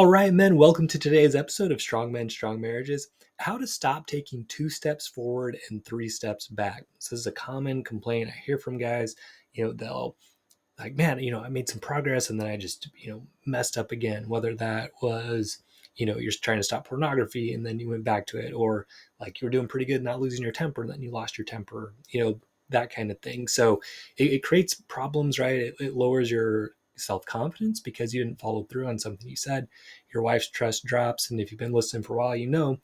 All right, men, welcome to today's episode of Strong Men, Strong Marriages. How to stop taking 2 steps forward and 3 steps back. So this is a common complaint I hear from guys. They'll like, man, I made some progress and then I just, messed up again. Whether that was, you're trying to stop pornography and then you went back to it, or like you were doing pretty good not losing your temper and then you lost your temper, that kind of thing. So it creates problems, right? It lowers your self-confidence because you didn't follow through on something you said. Your wife's trust drops. And if you've been listening for a while,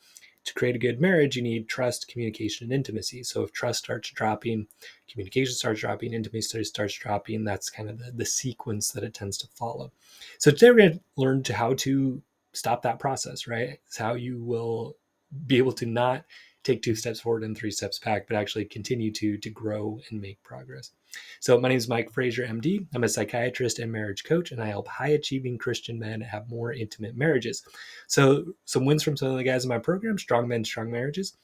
to create a good marriage, you need trust, communication, and intimacy. So if trust starts dropping, communication starts dropping, intimacy starts dropping, that's kind of the sequence that it tends to follow. So today we're going to learn how to stop that process, right? It's how you will be able to not take 2 steps forward and 3 steps back, but actually continue to grow and make progress. So my name is Mike Frazier, MD. I'm a psychiatrist and marriage coach, and I help high-achieving Christian men have more intimate marriages. So some wins from some of the guys in my program, Strong Men, Strong Marriages.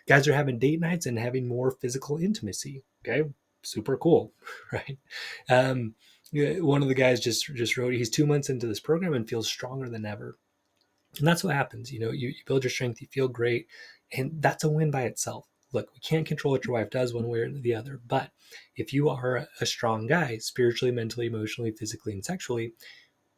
Guys are having date nights and having more physical intimacy. Okay, super cool, right? One of the guys just wrote, he's 2 months into this program and feels stronger than ever. And that's what happens. You build your strength, you feel great, and that's a win by itself. Look, we can't control what your wife does one way or the other, but if you are a strong guy, spiritually, mentally, emotionally, physically, and sexually,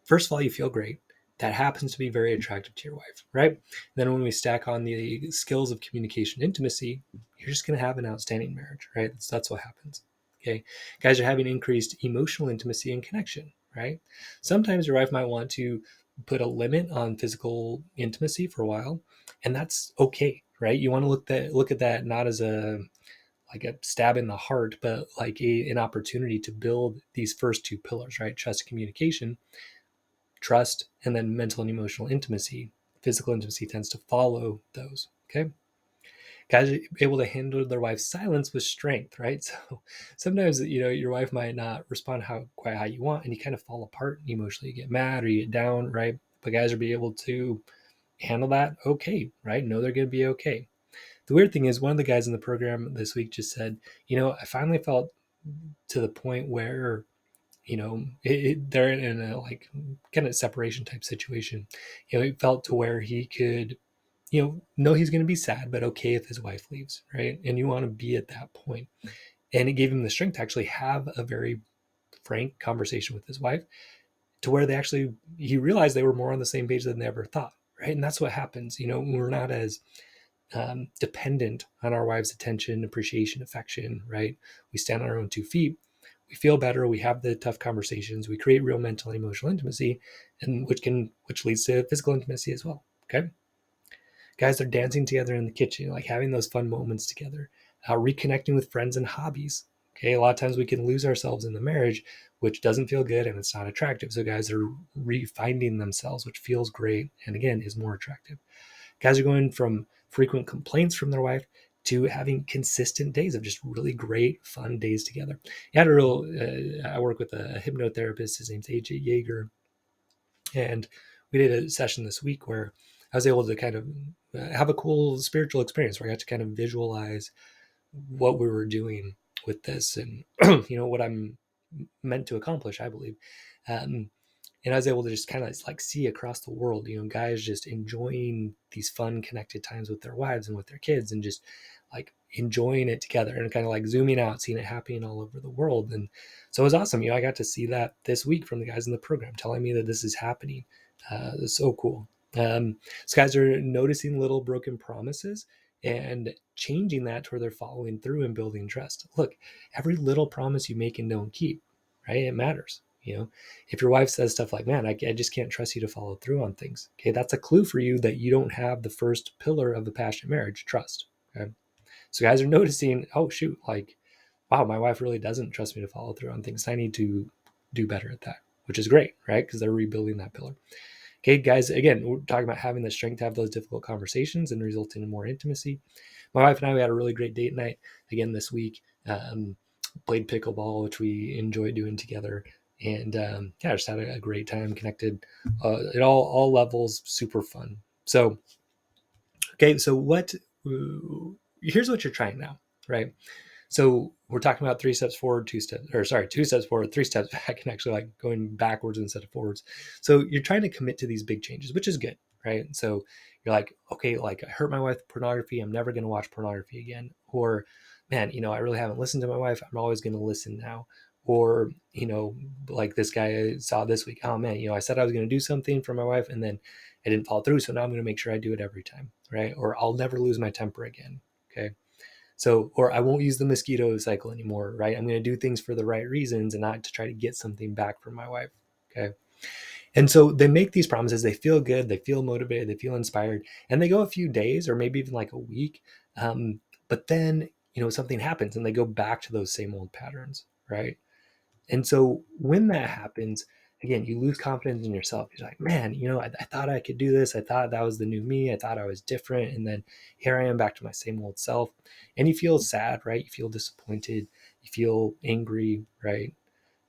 first of all, you feel great. That happens to be very attractive to your wife, right? And then when we stack on the skills of communication, intimacy, you're just going to have an outstanding marriage, right? That's what happens. Okay. Guys are having increased emotional intimacy and connection, right? Sometimes your wife might want to put a limit on physical intimacy for a while, and that's okay, right? You want to look at that not as a stab in the heart, but like an opportunity to build these first 2 pillars, right? Trust, communication, trust, and then mental and emotional intimacy. Physical intimacy tends to follow those. Okay. Guys are able to handle their wife's silence with strength, right? So sometimes, your wife might not respond quite how you want, and you kind of fall apart emotionally. You get mad or you get down, right? But guys will be able to handle that okay, right? Know they're going to be okay. The weird thing is, one of the guys in the program this week just said, I finally felt to the point where they're in a like kind of separation type situation. It felt to where he could, know he's going to be sad, but okay if his wife leaves, right? And you want to be at that point. And it gave him the strength to actually have a very frank conversation with his wife, to where he realized they were more on the same page than they ever thought, right? And that's what happens. We're not as dependent on our wives' attention, appreciation, affection, right? We stand on our own 2 feet. We feel better. We have the tough conversations. We create real mental and emotional intimacy, and which leads to physical intimacy as well. Okay, guys are dancing together in the kitchen, like having those fun moments together, reconnecting with friends and hobbies. Okay, a lot of times we can lose ourselves in the marriage, which doesn't feel good and it's not attractive. So guys are refinding themselves, which feels great and again is more attractive. Guys are going from frequent complaints from their wife to having consistent days of just really great, fun days together. I work with a hypnotherapist. His name's AJ Yeager. And we did a session this week where I was able to kind of have a cool spiritual experience where I got to kind of visualize what we were doing with this and, what I'm meant to accomplish, I believe. And I was able to just kind of like see across the world, guys just enjoying these fun connected times with their wives and with their kids and just like enjoying it together and kind of like zooming out, seeing it happening all over the world. And so it was awesome. I got to see that this week from the guys in the program telling me that this is happening. It's so cool. So guys are noticing little broken promises and changing that to where they're following through and building trust. Look, every little promise you make and don't keep, right? It matters. If your wife says stuff like, man, I just can't trust you to follow through on things. Okay. That's a clue for you that you don't have the first pillar of the passionate marriage, trust. Okay. So guys are noticing, oh shoot, like, wow, my wife really doesn't trust me to follow through on things. I need to do better at that, which is great, right? Because they're rebuilding that pillar. Okay, guys, again, we're talking about having the strength to have those difficult conversations and resulting in more intimacy. My wife and I, we had a really great date night again this week. Played pickleball, which we enjoyed doing together. And just had a great time, connected at all levels, super fun. So, okay, so here's what you're trying now, right? So we're talking about 3 steps forward, 2 steps, or sorry, 2 steps forward, 3 steps back, and actually like going backwards instead of forwards. So you're trying to commit to these big changes, which is good, right? So you're like, okay, like I hurt my wife with pornography. I'm never going to watch pornography again. Or, man, I really haven't listened to my wife. I'm always going to listen now. Or, like this guy I saw this week. Oh man, I said I was going to do something for my wife and then I didn't follow through. So now I'm going to make sure I do it every time, right? Or I'll never lose my temper again. Okay. So, or I won't use the mosquito cycle anymore, right? I'm going to do things for the right reasons and not to try to get something back from my wife. Okay. And so they make these promises. They feel good. They feel motivated. They feel inspired. And they go a few days or maybe even like a week. But then, something happens and they go back to those same old patterns, right? And so when that happens, again, you lose confidence in yourself. You're like, man, I thought I could do this. I thought that was the new me. I thought I was different. And then here I am back to my same old self. And you feel sad, right? You feel disappointed. You feel angry, right?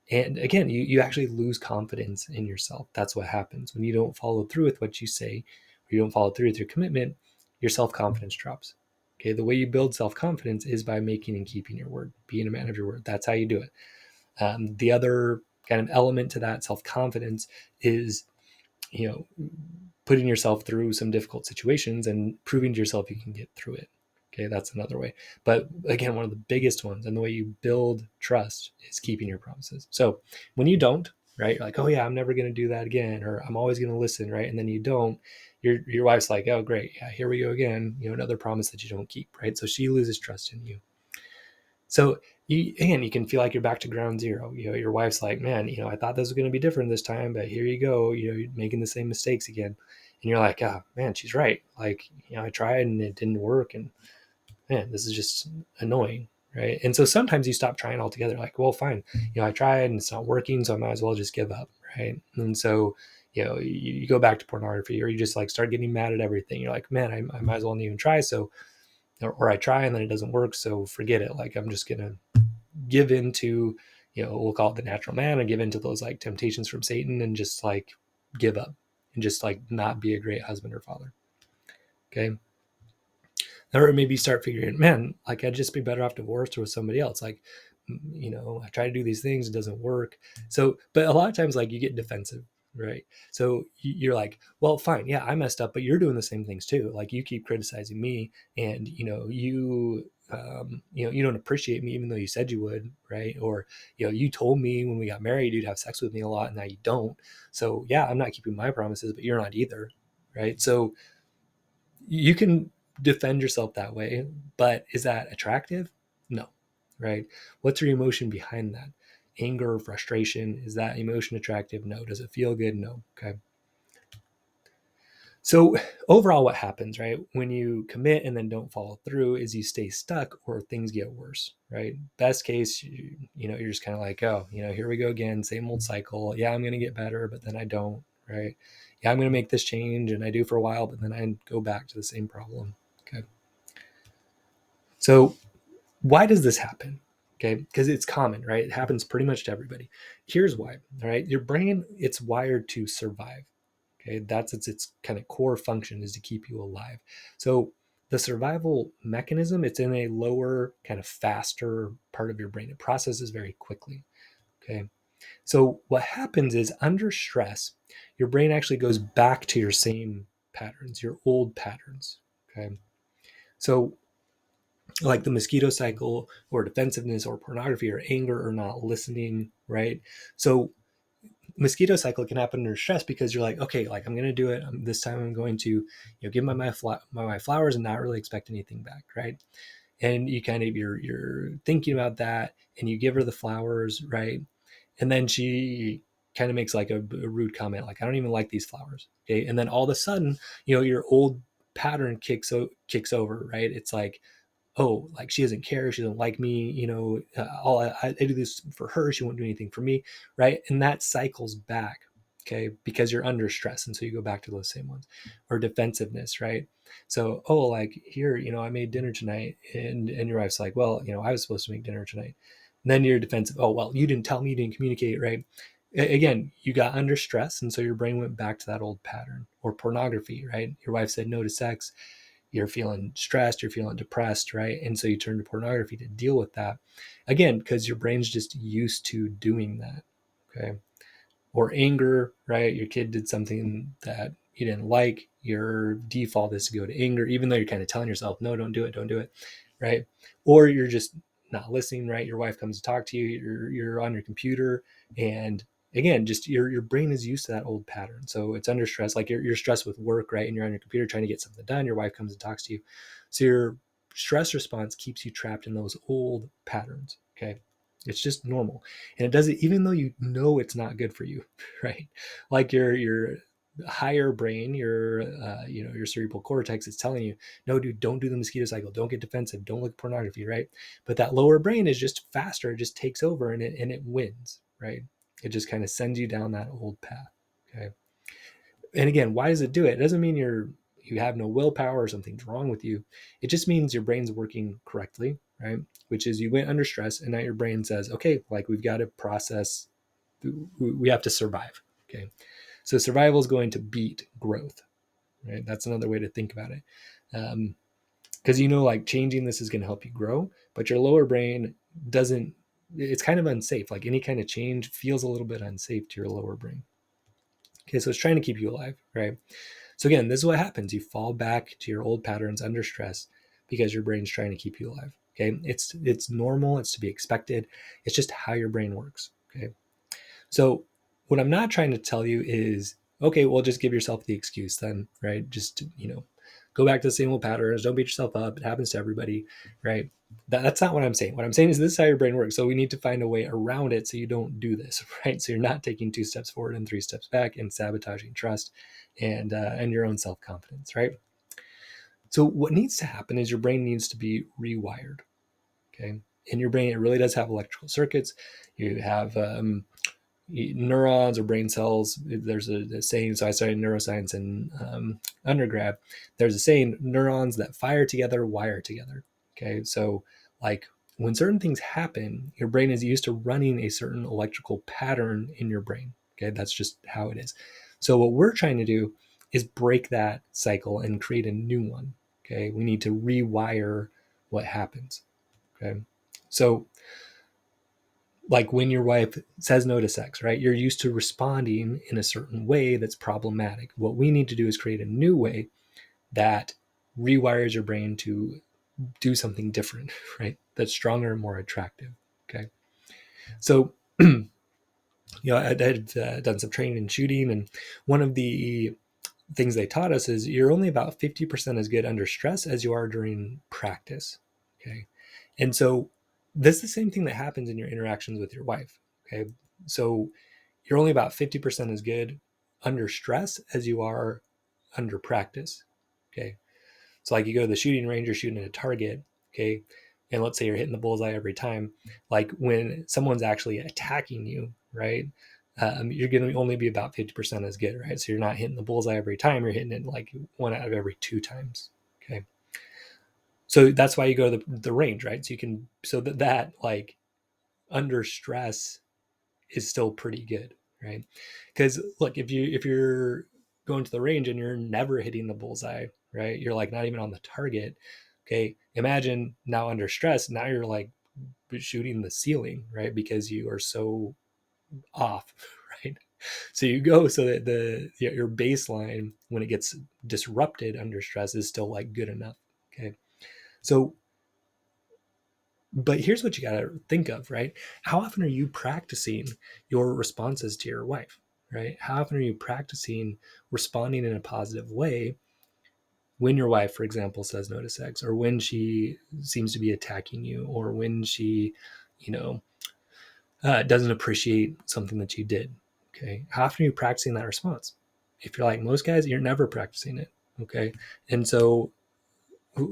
And again, you actually lose confidence in yourself. That's what happens when you don't follow through with what you say, or you don't follow through with your commitment. Your self-confidence drops. Okay, the way you build self-confidence is by making and keeping your word, being a man of your word. That's how you do it. The other kind of element to that self-confidence is, putting yourself through some difficult situations and proving to yourself you can get through it. Okay, that's another way. But again, one of the biggest ones and the way you build trust is keeping your promises. So when you don't, right, you're like, oh yeah, I'm never going to do that again, or I'm always going to listen, right? And then you don't, your wife's like, oh great, yeah, here we go again, another promise that you don't keep, right? So she loses trust in you. So you can feel like you're back to ground zero. Your wife's like, man, I thought this was going to be different this time, but here you go, you're making the same mistakes again. And you're like, oh man, she's right. Like, I tried and it didn't work. And man, this is just annoying. Right. And so sometimes you stop trying altogether. Like, well, fine, I tried and it's not working. So I might as well just give up. Right. And so, you go back to pornography, or you just like start getting mad at everything. You're like, man, I might as well not even try. So, or I try and then it doesn't work. So forget it. Like, I'm just going to give into, we'll call it the natural man, and give into those like temptations from Satan and just like give up and just like not be a great husband or father. Okay. Or maybe start figuring, man, like I'd just be better off divorced or with somebody else. Like, I try to do these things, it doesn't work. So, but a lot of times like you get defensive, right? So you're like, well, fine, yeah, I messed up, but you're doing the same things too. Like you keep criticizing me, and you don't appreciate me even though you said you would, right? Or you told me when we got married you'd have sex with me a lot, and now you don't. So yeah, I'm not keeping my promises, but you're not either, right? So you can defend yourself that way, but is that attractive? No, right? What's your emotion behind that? Anger or frustration? Is that emotion attractive? No. Does it feel good? No. Okay. So overall, what happens, right, when you commit and then don't follow through is you stay stuck or things get worse, right? Best case, you're just kind of like, oh, here we go again, same old cycle. Yeah, I'm going to get better, but then I don't, right? Yeah, I'm going to make this change and I do for a while, but then I go back to the same problem. Okay. So why does this happen? Okay, because it's common, right? It happens pretty much to everybody. Here's why. All right, your brain, it's wired to survive. Okay, that's its kind of core function, is to keep you alive. So the survival mechanism, it's in a lower, kind of faster part of your brain. It processes very quickly. Okay, so what happens is under stress, your brain actually goes back to your same patterns, your old patterns. Okay, so like the mosquito cycle or defensiveness or pornography or anger or not listening, right? So mosquito cycle can happen under stress because you're like, okay, like I'm going to do it. This time I'm going to, give my flowers and not really expect anything back, right? And you kind of, you're thinking about that and you give her the flowers, right? And then she kind of makes like a rude comment, like, I don't even like these flowers. Okay. And then all of a sudden, your old pattern kicks over, right? It's like, oh, like she doesn't care, she doesn't like me, all I do this for her, she won't do anything for me, right? And that cycles back, okay, because you're under stress, and so you go back to those same ones. Or defensiveness, right? So, oh, like here, I made dinner tonight, and your wife's like, well, I was supposed to make dinner tonight. And then you're defensive. Oh, well, you didn't tell me, you didn't communicate, right? Again, you got under stress, and so your brain went back to that old pattern. Or pornography, right? Your wife said no to sex, you're feeling stressed, you're feeling depressed, right? And so you turn to pornography to deal with that. Again, because your brain's just used to doing that. Okay. Or anger, right? Your kid did something that you didn't like. Your default is to go to anger, even though you're kind of telling yourself, no, don't do it, don't do it, right? Or you're just not listening, right? Your wife comes to talk to you, you're on your computer, and again, just your brain is used to that old pattern. So it's under stress, like you're stressed with work, right? And you're on your computer trying to get something done. Your wife comes and talks to you. So your stress response keeps you trapped in those old patterns. Okay. It's just normal. And it does it even though you know it's not good for you, right? Like your higher brain, your cerebral cortex is telling you, no, dude, don't do the mosquito cycle, don't get defensive, don't look at pornography, right? But that lower brain is just faster, it just takes over and it wins, right? It just kind of sends you down that old path. Okay. And again, why does it do it? It doesn't mean you have no willpower or something's wrong with you. It just means your brain's working correctly, right? Which is you went under stress and now your brain says, okay, like we've got to process, we have to survive. Okay. So survival is going to beat growth, right? That's another way to think about it. Because like changing this is going to help you grow, but your lower brain doesn't, it's kind of unsafe. Like any kind of change feels a little bit unsafe to your lower brain. Okay. So it's trying to keep you alive, right? So again, this is what happens. You fall back to your old patterns under stress because your brain's trying to keep you alive. Okay. It's normal. It's to be expected. It's just how your brain works. Okay. So what I'm not trying to tell you is, okay, well, just give yourself the excuse then, right? Just, go back to the same old patterns. Don't beat yourself up. It happens to everybody, right? That's not what I'm saying. What I'm saying is this is how your brain works. So we need to find a way around it so you don't do this, right? So you're not taking 2 steps forward and 3 steps back and sabotaging trust and your own self-confidence, right? So what needs to happen is your brain needs to be rewired, okay? In your brain, it really does have electrical circuits. You have neurons or brain cells. There's a saying, so I studied neuroscience in undergrad. There's a saying, neurons that fire together wire together. Okay, so like when certain things happen, your brain is used to running a certain electrical pattern in your brain. Okay, that's just how it is. So what we're trying to do is break that cycle and create a new one. Okay, we need to rewire what happens. Okay, so like when your wife says no to sex, right? You're used to responding in a certain way that's problematic. What we need to do is create a new way that rewires your brain to do something different, right? That's stronger and more attractive. Okay. So, I had done some training in shooting, and one of the things they taught us is you're only about 50% as good under stress as you are during practice. Okay. And so this is the same thing that happens in your interactions with your wife. Okay. So you're only about 50% as good under stress as you are under practice. Okay. So like you go to the shooting range, you're shooting at a target. Okay. And let's say you're hitting the bullseye every time. Like when someone's actually attacking you, right? You're going to only be about 50% as good, right? So you're not hitting the bullseye every time. You're hitting it like 1 out of every 2 times. Okay. So that's why you go to the range, right? So you can, so that like under stress is still pretty good, right? Because look, if you're going to the range and you're never hitting the bullseye, right? You're like not even on the target. Okay, imagine now under stress, now you're like shooting the ceiling, right? Because you are so off, right? So you go so that your baseline when it gets disrupted under stress is still like good enough. Okay, so but here's what you got to think of, right? How often are you practicing your responses to your wife, right? How often are you practicing responding in a positive way when your wife, for example, says no to sex, or when she seems to be attacking you, or when she, you know, doesn't appreciate something that you did? Okay. How often are you practicing that response? If you're like most guys, you're never practicing it. Okay. And so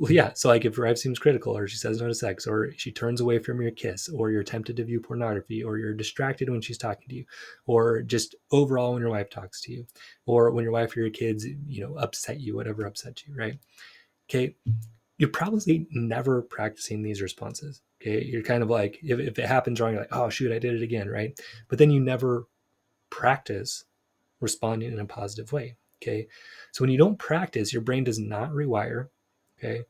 yeah, so like if your wife seems critical, or she says no to sex, or she turns away from your kiss, or you're tempted to view pornography, or you're distracted when she's talking to you, or just overall when your wife talks to you, or when your wife or your kids upset you, whatever upsets you, right? Okay, you're probably never practicing these responses. Okay, you're kind of like, if it happens wrong, you're like, oh shoot, I did it again, right? But then you never practice responding in a positive way. Okay, so when you don't practice, your brain does not rewire. Okay.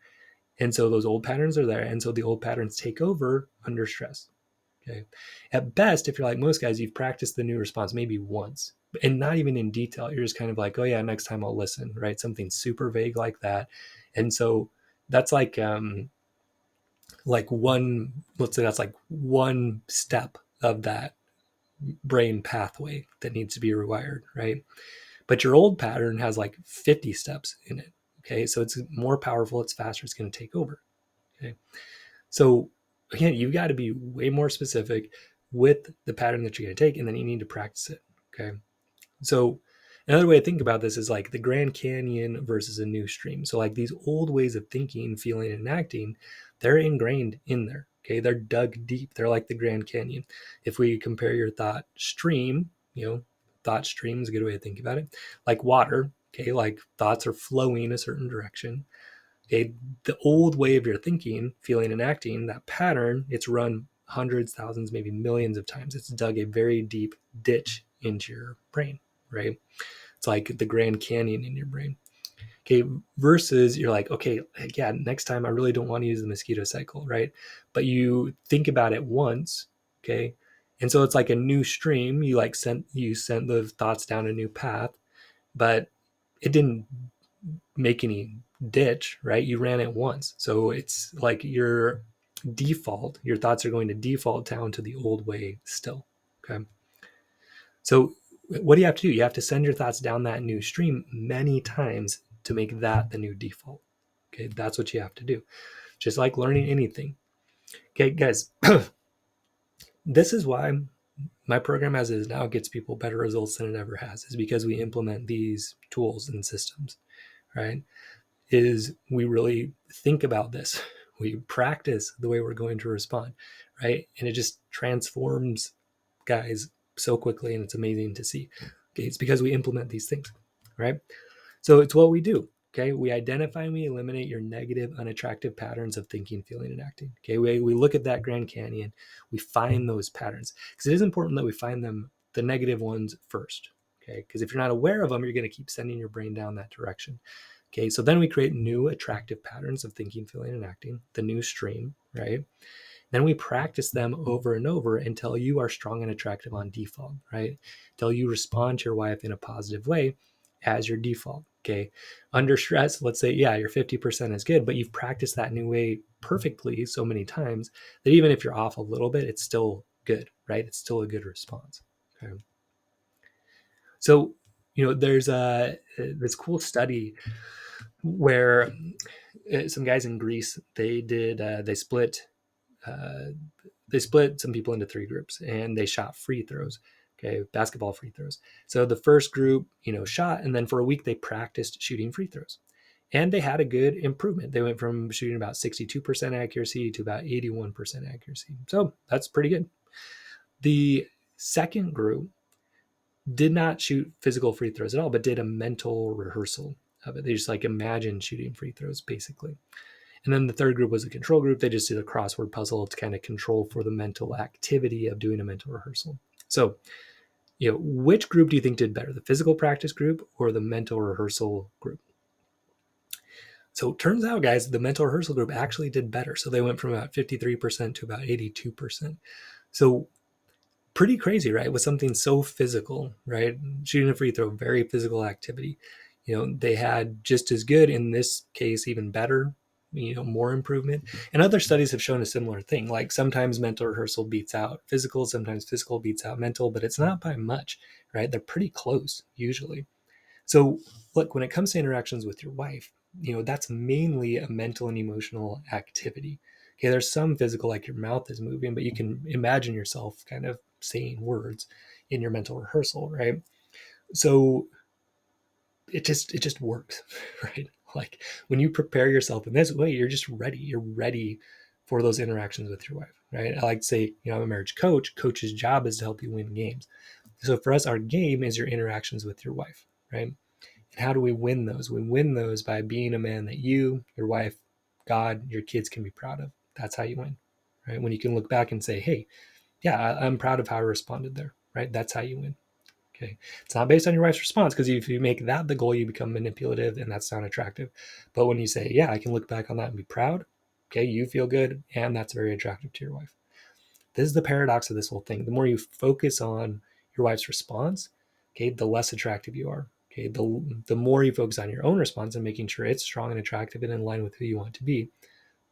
And so those old patterns are there. And so the old patterns take over under stress. Okay. At best, if you're like most guys, you've practiced the new response maybe once and not even in detail. You're just kind of like, oh yeah, next time I'll listen, right? Something super vague like that. And so that's like one, let's say that's like one step of that brain pathway that needs to be rewired, right? But your old pattern has like 50 steps in it. Okay. So it's more powerful, it's faster, it's going to take over. Okay. So again, you've got to be way more specific with the pattern that you're going to take, and then you need to practice it. Okay. So another way to think about this is like the Grand Canyon versus a new stream. So like these old ways of thinking, feeling, and acting, they're ingrained in there. Okay. They're dug deep. They're like the Grand Canyon. If we compare your thought stream, thought stream is a good way to think about it, like water. Okay. Like thoughts are flowing a certain direction. Okay, the old way of your thinking, feeling, and acting, that pattern, it's run hundreds, thousands, maybe millions of times. It's dug a very deep ditch into your brain, right? It's like the Grand Canyon in your brain. Okay, versus you're like, okay, yeah, next time I really don't want to use the mosquito cycle, right? But you think about it once, okay, and so it's like a new stream. You sent the thoughts down a new path, but it didn't make any ditch, right? You ran it once. So it's like your thoughts are going to default down to the old way still. Okay. So what do you have to do? You have to send your thoughts down that new stream many times to make that the new default. Okay. That's what you have to do. Just like learning anything. Okay, guys, this is why my program as it is now gets people better results than it ever has, is because we implement these tools and systems, right? Is we really think about this. We practice the way we're going to respond, right? And it just transforms guys so quickly, and it's amazing to see. Okay, it's because we implement these things, right? So it's what we do. Okay, we identify and we eliminate your negative, unattractive patterns of thinking, feeling, and acting. Okay, we look at that Grand Canyon, we find those patterns because it is important that we find them, the negative ones first. Okay, because if you're not aware of them, you're going to keep sending your brain down that direction. Okay, so then we create new attractive patterns of thinking, feeling, and acting, the new stream, right? Then we practice them over and over until you are strong and attractive on default, right? Until you respond to your wife in a positive way as your default. Okay. Under stress, let's say, yeah, your 50% is good, but you've practiced that new way perfectly so many times that even if you're off a little bit, it's still good, right? It's still a good response. Okay. So, there's this cool study where some guys in Greece, uh, they split some people into three groups and they shot free throws. Okay, basketball free throws. So the first group, shot, and then for a week they practiced shooting free throws. And they had a good improvement. They went from shooting about 62% accuracy to about 81% accuracy. So that's pretty good. The second group did not shoot physical free throws at all, but did a mental rehearsal of it. They just like imagined shooting free throws basically. And then the third group was a control group. They just did a crossword puzzle to kind of control for the mental activity of doing a mental rehearsal. So, which group do you think did better, the physical practice group or the mental rehearsal group? So it turns out, guys, the mental rehearsal group actually did better. So they went from about 53% to about 82%. So pretty crazy, right? With something so physical, right? Shooting a free throw, very physical activity. They had just as good, in this case, even better, more improvement. And other studies have shown a similar thing. Like sometimes mental rehearsal beats out physical, sometimes physical beats out mental, but it's not by much, right? They're pretty close usually. So look, when it comes to interactions with your wife, that's mainly a mental and emotional activity. Okay, there's some physical, like your mouth is moving, but you can imagine yourself kind of saying words in your mental rehearsal, right? So it just works, right? Like when you prepare yourself in this way, you're just ready. You're ready for those interactions with your wife, right? I like to say, I'm a marriage coach. Coach's job is to help you win games. So for us, our game is your interactions with your wife, right? And how do we win those? We win those by being a man that you, your wife, God, your kids can be proud of. That's how you win, right? When you can look back and say, hey, yeah, I'm proud of how I responded there, right? That's how you win. Okay. It's not based on your wife's response, because if you make that the goal, you become manipulative and that's not attractive. But when you say, yeah, I can look back on that and be proud, okay, you feel good, and that's very attractive to your wife. This is the paradox of this whole thing. The more you focus on your wife's response, okay, the less attractive you are. Okay, the more you focus on your own response and making sure it's strong and attractive and in line with who you want to be,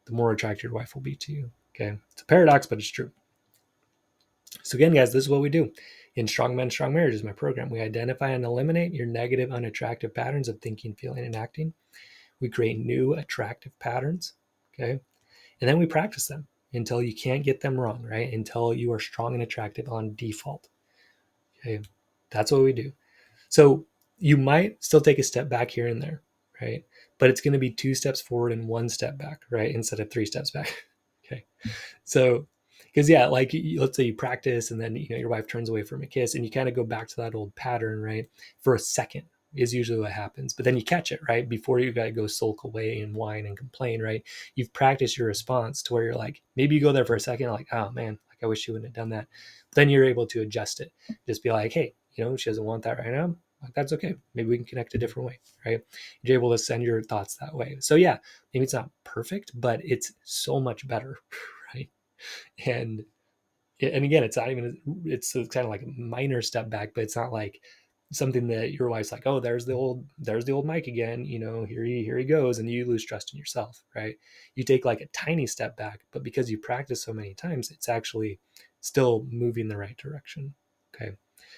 the more attracted your wife will be to you. Okay, it's a paradox, but it's true. So again, guys, this is what we do in Strong Men, Strong Marriages, my program. We identify and eliminate your negative, unattractive patterns of thinking, feeling, and acting. We create new attractive patterns. Okay, and then we practice them until you can't get them wrong, right? Until you are strong and attractive on default. Okay, that's what we do. So you might still take a step back here and there, right? But it's going to be 2 steps forward and 1 step back, right? Instead of 3 steps back. Okay. So, because yeah, like let's say you practice and then your wife turns away from a kiss and you kind of go back to that old pattern, right? For a second is usually what happens, but then you catch it, right? Before you got to go sulk away and whine and complain, right? You've practiced your response to where you're like, maybe you go there for a second, like, oh man, like I wish you wouldn't have done that. But then you're able to adjust it. Just be like, hey, she doesn't want that right now. Like, that's okay. Maybe we can connect a different way, right? You're able to send your thoughts that way. So yeah, maybe it's not perfect, but it's so much better, right? And again, it's not even, it's kind of like a minor step back, but it's not like something that your wife's like, oh, there's the old Mike again, here he goes, and you lose trust in yourself, right? You take like a tiny step back, but because you practice so many times, it's actually still moving the right direction. Okay.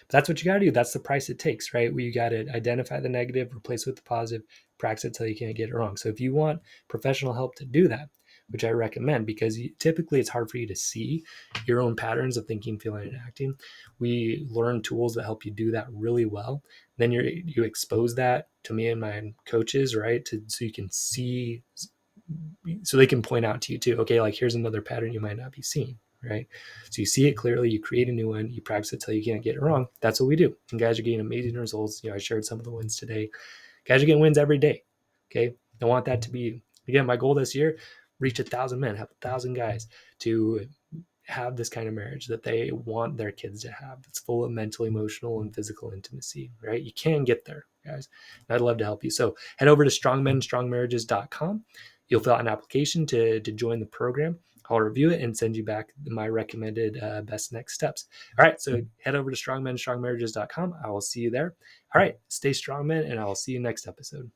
But that's what you got to do. That's the price it takes, right? You got to identify the negative, replace it with the positive, practice it till you can't get it wrong. So if you want professional help to do that, which I recommend, because typically it's hard for you to see your own patterns of thinking, feeling, and acting. We learn tools that help you do that really well. Then you expose that to me and my coaches, right? So you can see, so they can point out to you too. Okay, like here's another pattern you might not be seeing, right? So you see it clearly, you create a new one, you practice it till you can't get it wrong. That's what we do. And guys are getting amazing results. I shared some of the wins today. Guys are getting wins every day. Okay, I want that to be, again, my goal this year: reach 1,000 men, have 1,000 guys to have this kind of marriage that they want their kids to have. It's full of mental, emotional, and physical intimacy, right? You can get there, guys. And I'd love to help you. So head over to strongmenstrongmarriages.com. You'll fill out an application to join the program. I'll review it and send you back my recommended best next steps. All right, so head over to strongmenstrongmarriages.com. I will see you there. All right, stay strong, men, and I will see you next episode.